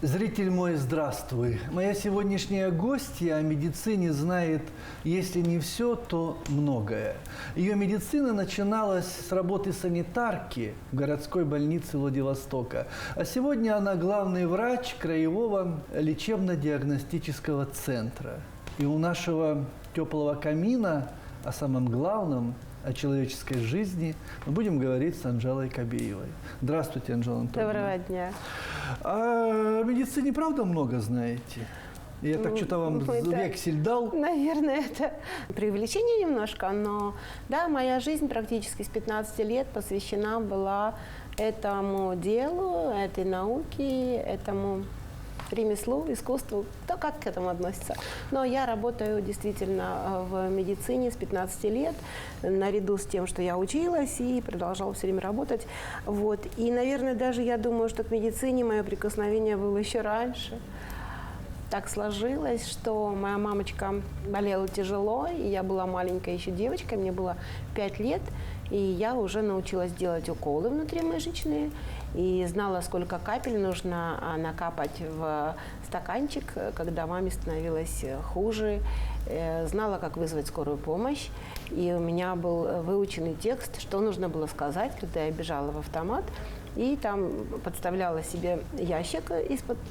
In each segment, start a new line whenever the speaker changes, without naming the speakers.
Зритель мой, здравствуй. Моя сегодняшняя гостья о медицине знает, если не все, то многое. Ее медицина начиналась с работы санитарки в городской больнице Владивостока. А сегодня она главный врач Краевого лечебно-диагностического центра. И у нашего теплого камина о самом главном, о человеческой жизни, мы будем говорить с Анжелой Кобеевой. Здравствуйте, Анжела Анатольевна.
Доброго дня.
А о медицине правда много знаете? Я так что-то вам вексель дал.
Наверное, это преувеличение немножко, но да, моя жизнь практически с 15 лет посвящена была этому делу, этой науке, этому ремеслу, искусству, то как к этому относится. Но я работаю действительно в медицине с 15 лет, наряду с тем, что я училась и продолжала все время работать. Вот. И, наверное, даже я думаю, что к медицине мое прикосновение было еще раньше. Так сложилось, что моя мамочка болела тяжело, и я была маленькая еще девочкой, мне было 5 лет, и я уже научилась делать уколы внутримышечные, и знала, сколько капель нужно накапать в стаканчик, когда маме становилось хуже, знала, как вызвать скорую помощь, и у меня был выученный текст, что нужно было сказать, когда я бежала в автомат. И там подставляла себе ящик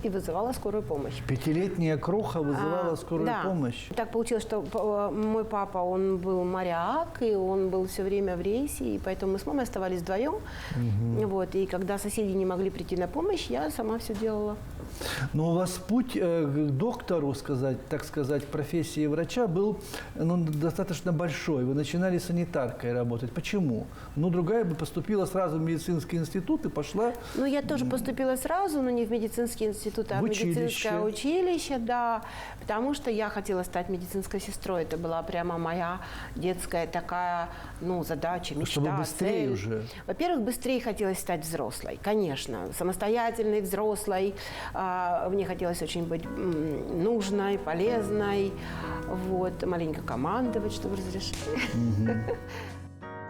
и вызывала скорую помощь.
Пятилетняя кроха вызывала скорую помощь.
Так получилось, что мой папа, он был моряк, и он был все время в рейсе, и поэтому мы с мамой оставались вдвоем. Вот, и когда соседи не могли прийти на помощь, я сама все делала.
Но у вас путь к доктору, так сказать, профессии врача был достаточно большой. Вы начинали санитаркой работать. Почему? Другая бы поступила сразу в медицинский институт и пошла...
Я тоже поступила сразу, но не в медицинский институт, а в медицинское училище, да. Потому что я хотела стать медицинской сестрой. Это была прямо моя детская такая, задача, мечта,
чтобы быстрее
цель.
Уже.
Во-первых, быстрее хотелось стать взрослой, конечно. Самостоятельной, взрослой. Мне хотелось очень быть нужной, полезной, маленько командовать, чтобы разрешили.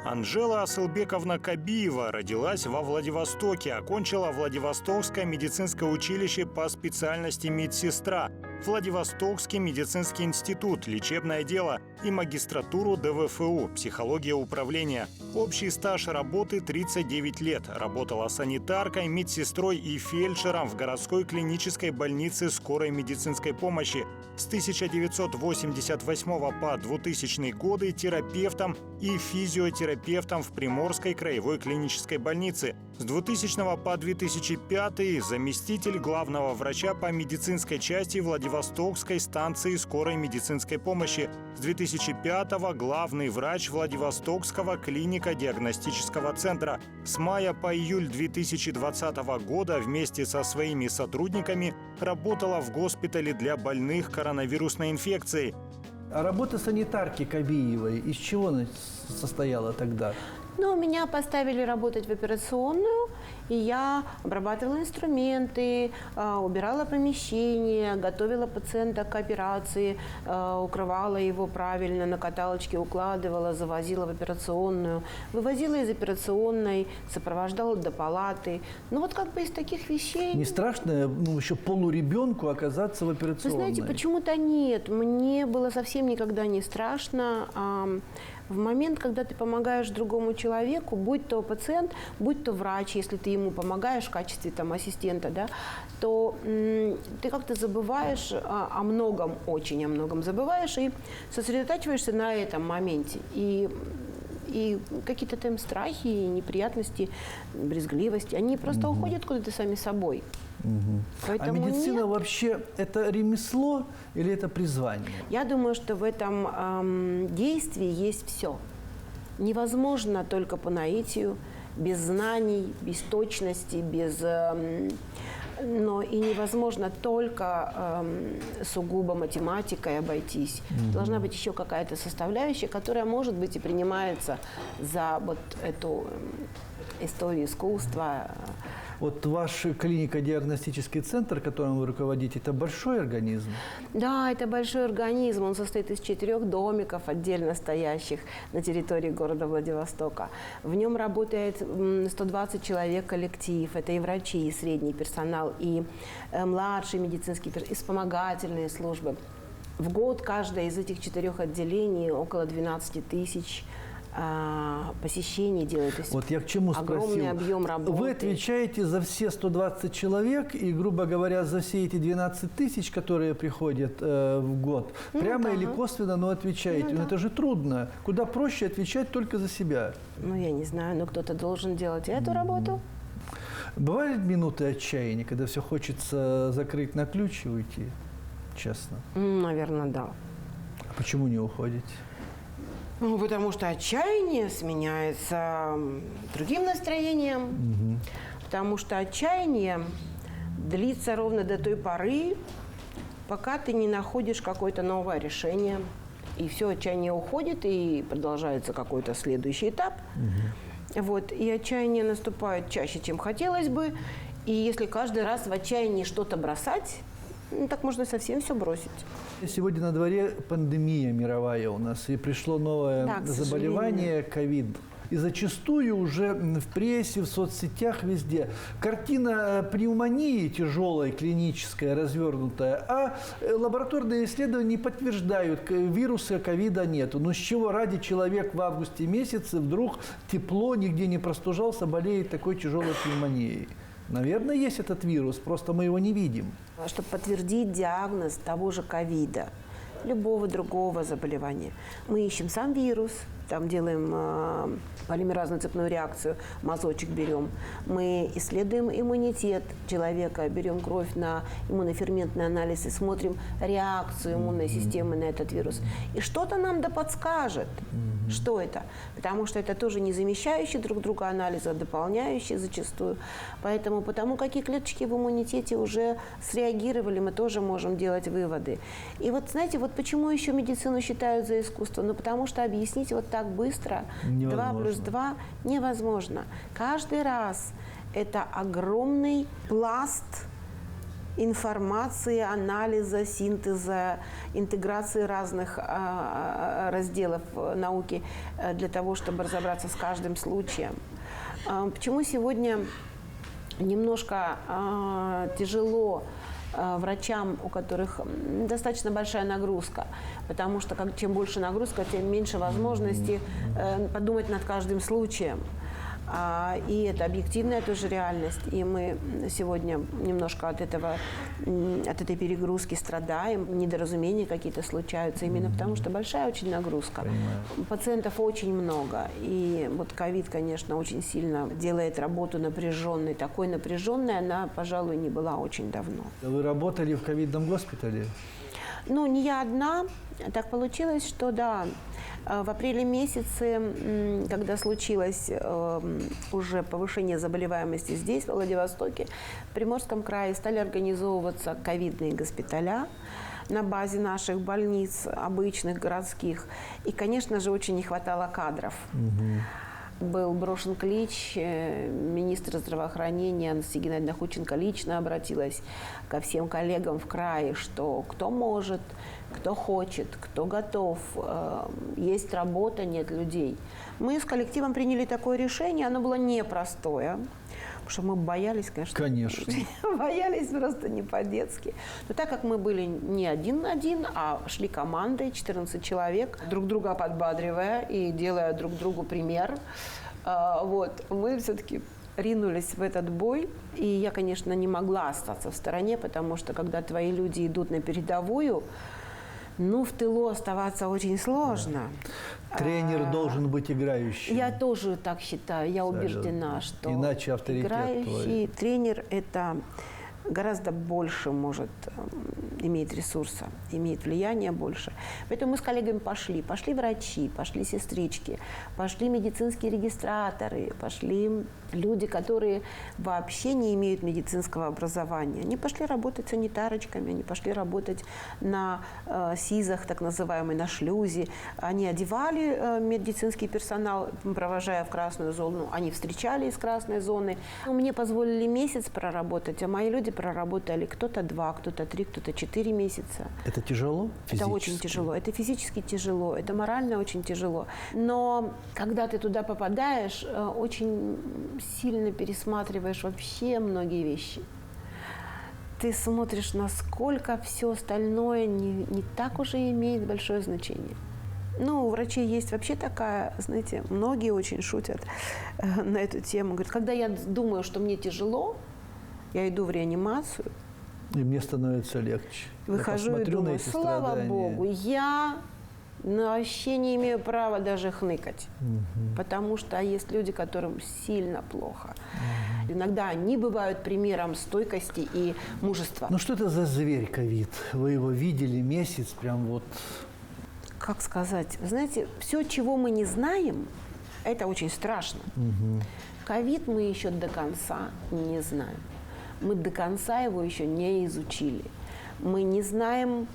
Анжела Асылбековна Кобиева родилась во Владивостоке, окончила Владивостокское медицинское училище по специальности медсестра, Владивостокский медицинский институт, лечебное дело и магистратуру ДВФУ, психология управления. Общий стаж работы 39 лет. Работала санитаркой, медсестрой и фельдшером в городской клинической больнице скорой медицинской помощи. С 1988 по 2000 годы терапевтом и физиотерапевтом в Приморской краевой клинической больнице. С 2000 по 2005 заместитель главного врача по медицинской части Владивостокской станции скорой медицинской помощи. С 2005 главный врач Владивостокского клинико-диагностического центра. С мая по июль 2020 года вместе со своими сотрудниками работала в госпитале для больных коронавирусной инфекцией.
А работа санитарки Кобеевой из чего она состояла тогда?
Меня поставили работать в операционную, и я обрабатывала инструменты, убирала помещение, готовила пациента к операции, укрывала его правильно, на каталочке укладывала, завозила в операционную, вывозила из операционной, сопровождала до палаты. Из таких вещей...
Не страшно еще полуребенку оказаться в операционной?
Вы знаете, почему-то нет. Мне было совсем никогда не страшно. В момент, когда ты помогаешь другому человеку, будь то пациент, будь то врач, если ты ему помогаешь в качестве ассистента, да, то ты как-то забываешь о многом, очень о многом забываешь и сосредотачиваешься на этом моменте. И какие-то там страхи, неприятности, брезгливости, они просто уходят куда-то сами собой.
А медицина вообще это ремесло или это призвание?
Я думаю, что в этом действии есть все. Невозможно только по наитию, без знаний, без точности, но и невозможно только сугубо математикой обойтись. Должна быть еще какая-то составляющая, которая, может быть, и принимается за эту историю искусства.
Вот ваш клинико-диагностический центр, которым вы руководите, это большой организм?
Да, это большой организм. Он состоит из 4 домиков, отдельно стоящих на территории города Владивостока. В нем работает 120 человек коллектив. Это и врачи, и средний персонал, и младший медицинский персонал, и вспомогательные службы. В год каждое из этих 4 отделений около 12 тысяч посещений делают. То есть
вот я к чему спросил.
огромный объем работы.
Вы отвечаете за все 120 человек и, грубо говоря, за все эти 12 тысяч, которые приходят в год, прямо или косвенно, но отвечаете. Но это же трудно. Куда проще отвечать только за себя.
Ну, я не знаю, но кто-то должен делать эту работу.
Бывают минуты отчаяния, когда все хочется закрыть на ключ и уйти? Честно.
Наверное, да.
А почему не уходите?
Ну, потому что отчаяние сменяется другим настроением. Потому что отчаяние длится ровно до той поры, пока ты не находишь какое-то новое решение. И все отчаяние уходит, и продолжается какой-то следующий этап. Вот. И отчаяние наступает чаще, чем хотелось бы. И если каждый раз в отчаянии что-то бросать, ну, так можно совсем все бросить.
Сегодня на дворе пандемия мировая у нас, и пришло новое заболевание ковид. И зачастую уже в прессе, в соцсетях, везде картина пневмонии тяжелой, клиническая, развернутая, а лабораторные исследования не подтверждают, вируса ковида нету. Но с чего ради человек в августе месяце вдруг тепло, нигде не простужался, болеет такой тяжелой пневмонией? Наверное, есть этот вирус, просто мы его не видим.
Чтобы подтвердить диагноз того же ковида, любого другого заболевания, мы ищем сам вирус, там делаем полимеразную цепную реакцию, мазочек берем. Мы исследуем иммунитет человека, берем кровь на иммуноферментный анализ и смотрим реакцию иммунной системы на этот вирус. И что-то нам да подскажет, что это. Потому что это тоже не замещающие друг друга анализы, а дополняющие зачастую. Поэтому потому какие клеточки в иммунитете уже среагировали, мы тоже можем делать выводы. И вот знаете, вот почему еще медицину считают за искусство? Ну потому что объяснить вот так быстро,
невозможно.
2 плюс 2 невозможно. Каждый раз это огромный пласт информации, анализа, синтеза, интеграции разных разделов науки для того, чтобы разобраться с каждым случаем. Почему сегодня немножко тяжело врачам, у которых достаточно большая нагрузка, потому что чем больше нагрузка, тем меньше возможности подумать над каждым случаем. И это объективная тоже реальность. И мы сегодня немножко от этой перегрузки страдаем, недоразумения какие-то случаются, именно потому что большая очень нагрузка.
Понимаю.
Пациентов очень много. И вот ковид, конечно, очень сильно делает работу напряженной. Такой напряженной она, пожалуй, не была очень давно.
Вы работали в ковидном госпитале?
Ну, не я одна. Так получилось, что да, в апреле месяце, когда случилось уже повышение заболеваемости здесь, в Владивостоке, в Приморском крае стали организовываться ковидные госпиталя на базе наших больниц, обычных, городских. И, конечно же, очень не хватало кадров. Был брошен клич, министр здравоохранения Анастасия Геннадьевна Худченко лично обратилась ко всем коллегам в крае, что кто может, кто хочет, кто готов, есть работа, нет людей. Мы с коллективом приняли такое решение, оно было непростое, потому что мы боялись, конечно. Боялись просто не по-детски. Но так как мы были не один на один, а шли командой, 14 человек, друг друга подбадривая и делая друг другу пример, вот, мы все-таки ринулись в этот бой. И я, конечно, не могла остаться в стороне, потому что когда твои люди идут на передовую, ну, в тылу оставаться очень сложно.
Тренер должен быть играющим.
Я тоже так считаю, я убеждена, что
иначе авторитет
играющий
твой.
тренер – это гораздо больше может иметь ресурса, имеет влияние больше. Поэтому мы с коллегами пошли врачи, пошли сестрички, пошли медицинские регистраторы, пошли люди, которые вообще не имеют медицинского образования. Они пошли работать санитарочками, они пошли работать на СИЗах, так называемый, на шлюзе. Они одевали медицинский персонал, провожая в красную зону. Они встречали из красной зоны. Мне позволили месяц проработать, а мои люди проработали кто-то 2, кто-то 3, кто-то 4 месяца.
Это тяжело физически?
Это очень тяжело. Это физически тяжело, это морально очень тяжело. Но когда ты туда попадаешь, очень сильно пересматриваешь вообще многие вещи. Ты смотришь, насколько все остальное не так уже имеет большое значение. Ну, у врачей есть вообще такая, знаете, многие очень шутят на эту тему. Говорят, когда я думаю, что мне тяжело, я иду в реанимацию.
И мне становится легче.
Выхожу и думаю, слава Богу, я вообще не имею права даже хныкать. Потому что есть люди, которым сильно плохо. Иногда они бывают примером стойкости и мужества.
Ну что это за зверь ковид? Вы его видели месяц, прям вот...
Как сказать? Вы знаете, все, чего мы не знаем, это очень страшно. Ковид мы еще до конца не знаем. Мы до конца его еще не изучили. Мы не знаем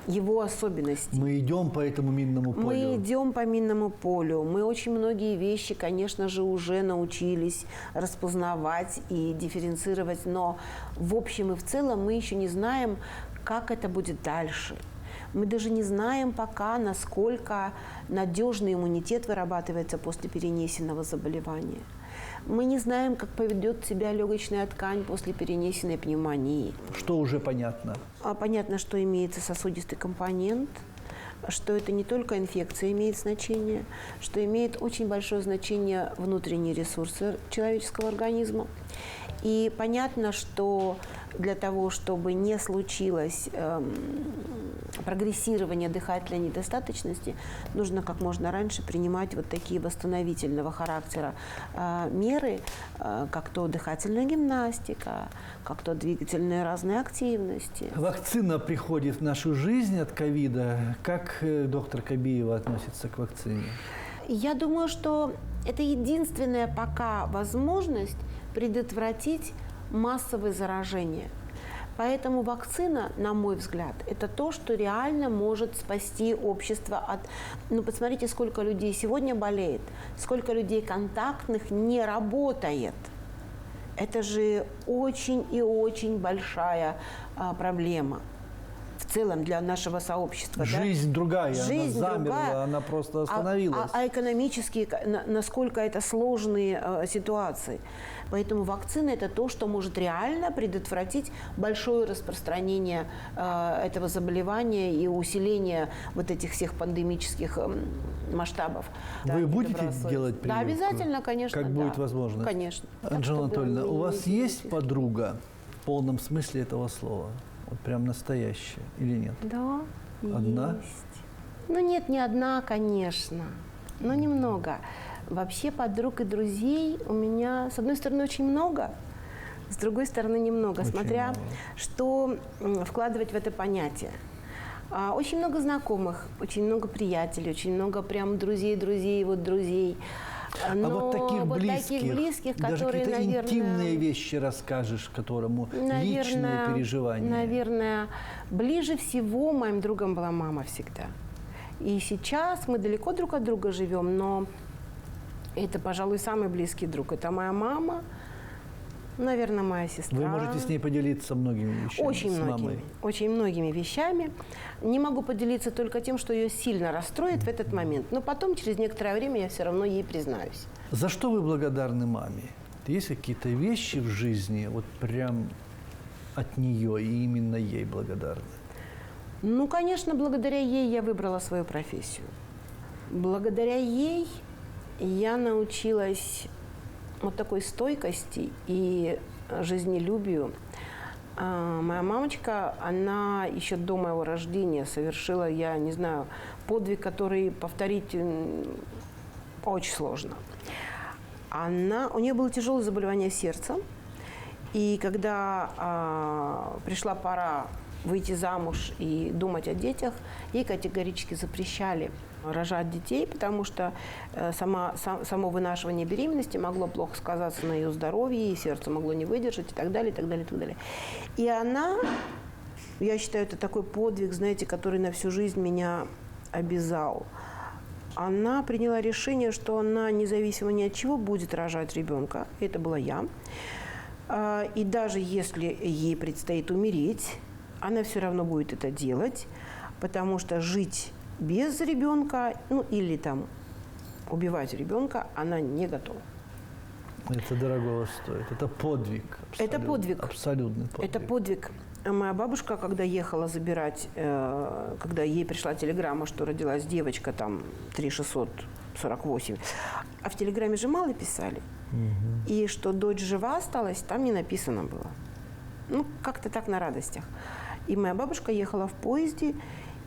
его особенностей.
Мы идем по этому минному полю.
Мы идем по минному полю. Мы очень многие вещи, конечно же, уже научились распознавать и дифференцировать. Но в общем и в целом мы еще не знаем, как это будет дальше. Мы даже не знаем пока, насколько надежный иммунитет вырабатывается после перенесенного заболевания. Мы не знаем, как поведет себя легочная ткань после перенесенной пневмонии.
Что уже понятно?
Понятно, что имеется сосудистый компонент, что это не только инфекция имеет значение, что имеет очень большое значение внутренние ресурсы человеческого организма. И понятно, что для того, чтобы не случилось прогрессирование дыхательной недостаточности, нужно как можно раньше принимать вот такие восстановительного характера меры, как то дыхательная гимнастика, как то двигательные разные активности.
Вакцина приходит в нашу жизнь от ковида. Как доктор Кабиева относится к вакцине?
Я думаю, что это единственная пока возможность предотвратить массовое заражение. Поэтому вакцина, на мой взгляд, это то, что реально может спасти общество от... Ну, посмотрите, сколько людей сегодня болеет, сколько людей контактных не работает. Это же очень и очень большая проблема. В целом для нашего сообщества.
Жизнь другая,
Жизнь
она замерла,
другая.
она просто остановилась.
А экономически, насколько это сложные ситуации. Поэтому вакцина – это то, что может реально предотвратить большое распространение этого заболевания и усиление вот этих всех пандемических масштабов.
Вы будете делать прививку?
Да, обязательно, конечно.
Как будет возможность?
Конечно.
Анжела Анатольевна, у вас есть подруга в полном смысле этого слова? Вот прям настоящая или нет?
Да,
одна?
Есть. Ну нет, не одна, конечно, но немного. Вообще подруг и друзей у меня, с одной стороны, очень много, с другой стороны, немного,
Очень
смотря
мало.
что вкладывать в это понятие. Очень много знакомых, очень много приятелей, очень много прям друзей, вот друзей.
А вот таких близких, даже
которые,
какие-то
наверное,
интимные вещи расскажешь, которому личные переживания.
Наверное, ближе всего моим другом была мама всегда. И сейчас мы далеко друг от друга живем, но это, пожалуй, самый близкий друг. Это моя мама, наверное, моя сестра.
Вы можете с ней поделиться многими вещами,
Очень многими вещами. Не могу поделиться только тем, что ее сильно расстроит в этот момент. Но потом, через некоторое время, я все равно ей признаюсь.
За что вы благодарны маме? Есть какие-то вещи в жизни, вот прям от нее и именно ей благодарны?
Ну, конечно, благодаря ей я выбрала свою профессию. Благодаря ей я научилась вот такой стойкости и жизнелюбию. Моя мамочка, она еще до моего рождения совершила, я не знаю, подвиг, который повторить очень сложно. У нее было тяжелое заболевание сердца, И когда пришла пора выйти замуж и думать о детях, ей категорически запрещали рожать детей, потому что само вынашивание беременности могло плохо сказаться на ее здоровье, и сердце могло не выдержать, и так далее, и так далее, и так далее. И она, я считаю, это такой подвиг, знаете, который на всю жизнь меня обязал. Она приняла решение, что она, независимо ни от чего, будет рожать ребенка. Это была я. И даже если ей предстоит умереть, она все равно будет это делать, потому что жить без ребенка, ну или там убивать ребенка, она не готова.
Это дорогого стоит. Это подвиг.
Это подвиг.
Абсолютный подвиг.
Это подвиг. Моя бабушка, когда ехала забирать, когда ей пришла телеграмма, что родилась девочка, там, 3648, а в телеграмме же мало писали, и что дочь жива осталась, там не написано было. Ну, как-то так на радостях. И моя бабушка ехала в поезде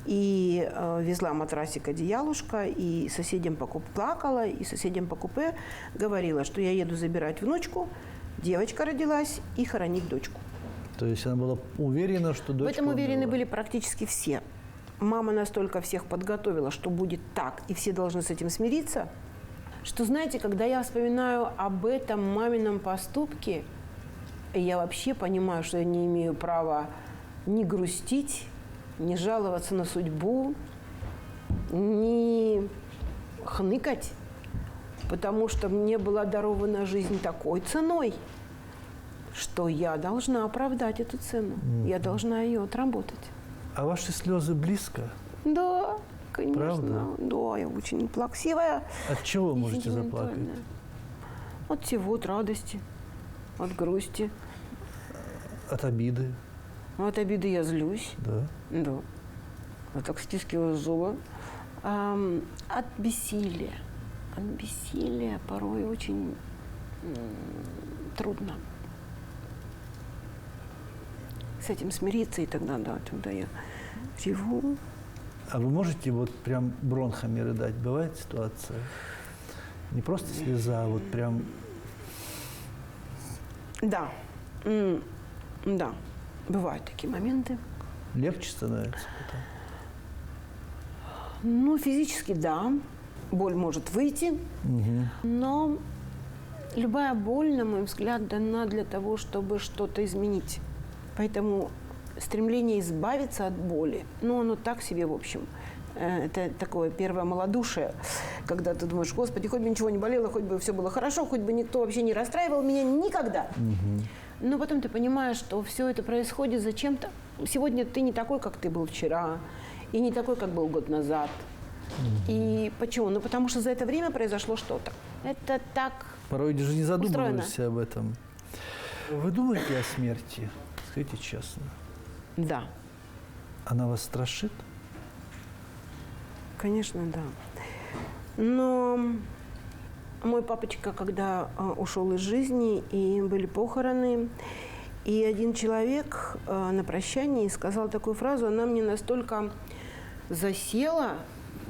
и везла матрасик, одеялушка, и соседям по купе плакала, и соседям по купе говорила, что я еду забирать внучку, девочка родилась, и хоронить дочку.
То есть она была уверена, что дочка
В этом уверены
умерла.
были практически все. Мама настолько всех подготовила, что будет так, и все должны с этим смириться, что, знаете, когда я вспоминаю об этом мамином поступке, я вообще понимаю, что я не имею права ни грустить, ни жаловаться на судьбу, ни хныкать, потому что мне была дарована жизнь такой ценой, что я должна оправдать эту цену, я должна ее отработать.
А ваши слезы близко?
Да, конечно.
Правда?
Да, я очень плаксивая.
От чего
и
можете заплакать?
сентиментальная. От всего, от радости, от грусти.
От обиды?
От обиды я злюсь.
Да.
Да. Я так стискиваю зубы. От бессилия. От бессилия порой очень трудно с этим смириться, и тогда, да, тогда я реву.
А вы можете вот прям бронхами рыдать? Бывает ситуация? Не просто слеза, а вот прям...
Да. Да. Бывают такие моменты.
Легче становится потом?
Ну, физически, да. Боль может выйти. Но любая боль, на мой взгляд, дана для того, чтобы что-то изменить. Поэтому стремление избавиться от боли, ну, оно так себе, в общем. Это такое первое малодушие, когда ты думаешь, Господи, хоть бы ничего не болело, хоть бы все было хорошо, хоть бы никто вообще не расстраивал меня никогда. Но потом ты понимаешь, что все это происходит зачем-то. Сегодня ты не такой, как ты был вчера, и не такой, как был год назад. И почему? Ну, потому что за это время произошло что-то. Это так
Порой даже не задумываешься
устроено.
об этом. Вы думаете о смерти? Скажите честно.
Да.
Она вас страшит?
Конечно, да. Но мой папочка, когда ушел из жизни, и были похороны, и один человек на прощании сказал такую фразу, она мне настолько засела,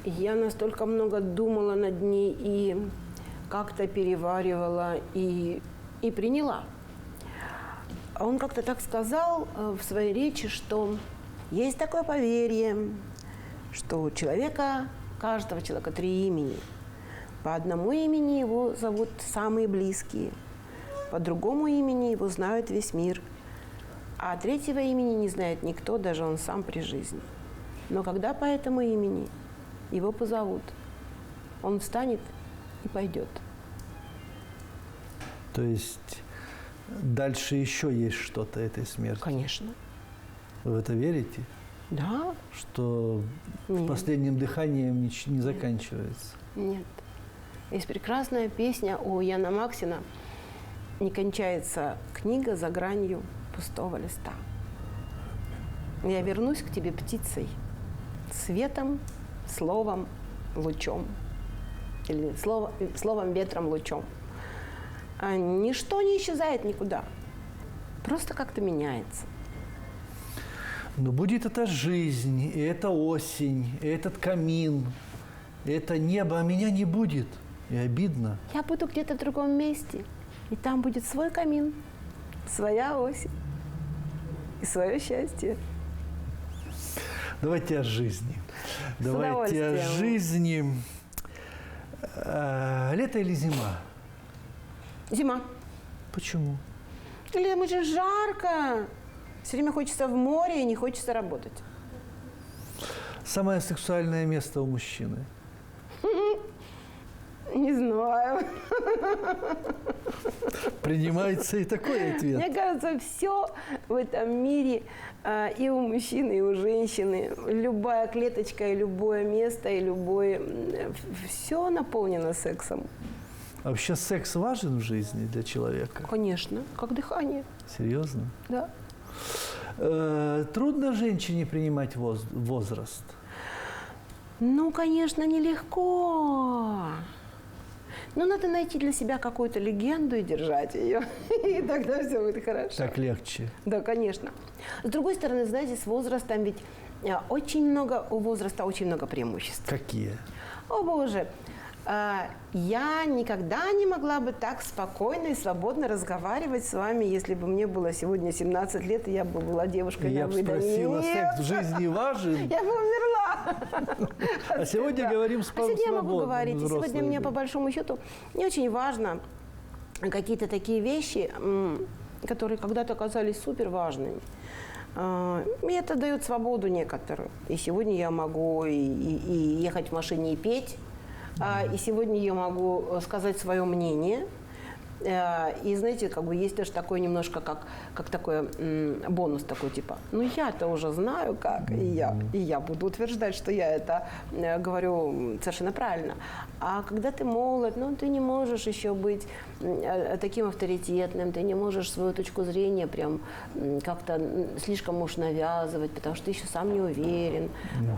я настолько много думала над ней и как-то переваривала и приняла. А он как-то так сказал в своей речи, что есть такое поверье, что у человека, каждого человека 3 имени. По одному имени его зовут самые близкие, по другому имени его знают весь мир, а 3-го имени не знает никто, даже он сам при жизни. Но когда по этому имени его позовут, он встанет и пойдет.
То есть дальше еще есть что-то этой смерти?
Конечно.
Вы в это верите?
Да?
Что
Нет.
последним дыханием не заканчивается?
Нет. Есть прекрасная песня у Яна Максина «Не кончается книга за гранью пустого листа». Я вернусь к тебе птицей, светом, словом, лучом. Или словом, ветром, лучом. А ничто не исчезает никуда. Просто как-то меняется.
Но будет эта жизнь, и эта осень, и этот камин, и это небо, а меня не будет. И обидно.
Я буду где-то в другом месте, и там будет свой камин, своя ось и свое счастье.
Давайте о жизни. Давайте о
удовольствием.
жизни. Лето или зима?
Зима.
Почему?
Летом очень жарко. Все время хочется в море и не хочется работать.
Самое сексуальное место у мужчины?
Не знаю.
Принимается и такой ответ.
Мне кажется, все в этом мире и у мужчины, и у женщины, любая клеточка, и любое место, и любое... Все наполнено сексом.
Вообще секс важен в жизни для человека?
Конечно, как дыхание.
Серьезно?
Да.
Трудно женщине принимать возраст?
Ну, конечно, нелегко. Но надо найти для себя какую-то легенду и держать ее. И тогда все будет хорошо.
Так легче.
Да, конечно. С другой стороны, знаете, с возрастом ведь очень много, у возраста очень много преимуществ.
Какие?
О, Боже! Я никогда не могла бы так спокойно и свободно разговаривать с вами, если бы мне было сегодня 17 лет, и я бы была девушкой
Я
на
бы
выданье.
спросила,
Нет.
секс в жизни важен?
Я бы умерла.
А сегодня говорим
Сегодня я могу
свободно,
говорить. И сегодня
взрослые
мне,
люди.
по большому счету, не очень важно какие-то такие вещи, которые когда-то казались супер важными. И это дает свободу некоторую. И сегодня я могу и ехать в машине и петь. И сегодня я могу сказать свое мнение. И знаете, как бы есть даже такое немножко, как такой бонус такой, типа, ну я-то уже знаю как, и я буду утверждать, что я это говорю совершенно правильно. А когда ты молод, ну ты не можешь еще быть таким авторитетным, ты не можешь свою точку зрения прям как-то слишком уж навязывать, потому что ты еще сам не уверен.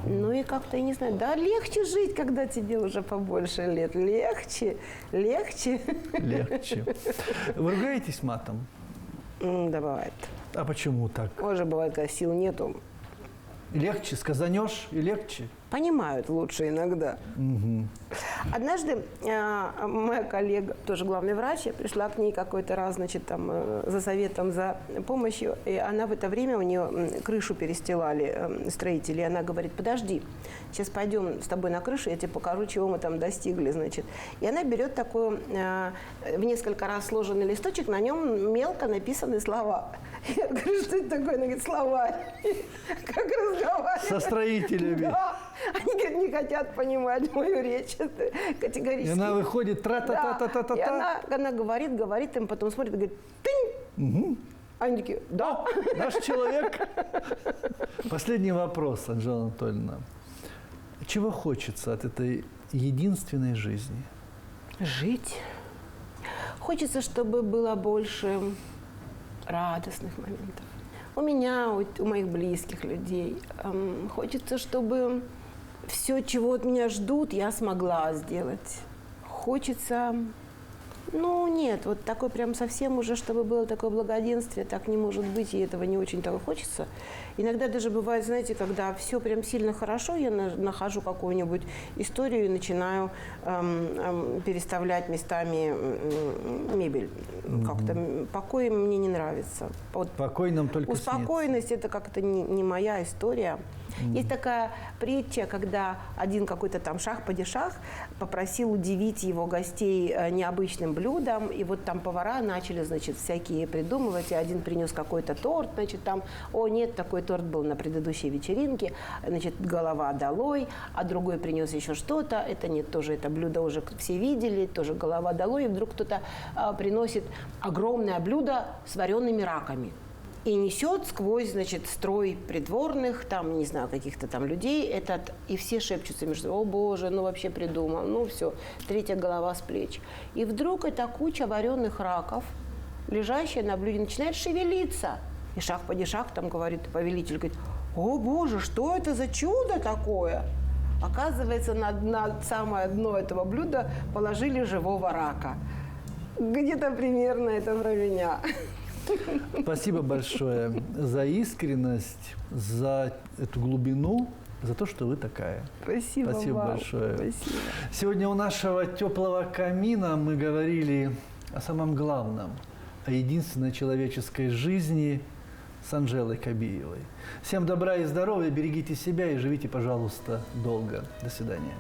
Ну и как-то, я не знаю, да, легче жить, когда тебе уже побольше лет. Легче.
Легче. Вы ругаетесь матом?
Да, бывает.
А почему так?
Тоже бывает, когда сил нету.
Легче, сказанешь и легче?
Понимают лучше иногда. Однажды моя коллега, тоже главный врач, я пришла к ней какой-то раз, значит, там, за советом, за помощью, и она в это время, у нее крышу перестилали строители, и она говорит, подожди, сейчас пойдем с тобой на крышу, я тебе покажу, чего мы там достигли, значит. И она берет такой в несколько раз сложенный листочек, на нем мелко написаны слова. Я говорю, что это такое? Она говорит, словарь. Как разговаривать?
Со строителями.
Да. Они, говорит, не хотят понимать мою речь. Это категорически.
И она выходит тра-та-та-та-та-та.
И она говорит им, потом смотрит и говорит, тынь. Они такие, да.
Наш человек. Последний вопрос, Анжела Анатольевна. Чего хочется от этой единственной жизни?
Жить. Хочется, чтобы было больше радостных моментов. У меня, у моих близких людей. Хочется, чтобы все, чего от меня ждут, я смогла сделать. Хочется, ну нет, вот такой прям совсем уже, чтобы было такое благоденствие, так не может быть, и этого не очень-то хочется. Иногда даже бывает, знаете, когда все прям сильно хорошо, я нахожу какую-нибудь историю и начинаю переставлять местами мебель. Как-то покой мне не нравится. Вот
Покой нам только
успокоенность – это как-то не моя история. Есть такая притча, когда один какой-то там шах-падишах попросил удивить его гостей необычным блюдом, и вот там повара начали, значит, всякие придумывать, и один принес какой-то торт, значит, там, о, нет, такой торт был на предыдущей вечеринке, значит, голова долой, а другой принес еще что-то, это нет, тоже это блюдо уже все видели, тоже голова долой, и вдруг кто-то приносит огромное блюдо с вареными раками. И несет сквозь, значит, строй придворных, там, не знаю, каких-то там людей, этот, и все шепчутся между собой, о боже, ну вообще придумал, ну все, третья голова с плеч. И вдруг эта куча вареных раков, лежащая на блюде, начинает шевелиться. И шах-падишах там говорит, повелитель говорит, о боже, что это за чудо такое? Оказывается, на самое дно этого блюда положили живого рака. Где-то примерно это про меня.
Спасибо большое за искренность, за эту глубину, за то, что вы такая.
Спасибо вам.
Большое.
Спасибо.
Сегодня у нашего теплого камина мы говорили о самом главном, о единственной человеческой жизни с Анжелой Кабиевой. Всем добра и здоровья, берегите себя и живите, пожалуйста, долго. До свидания.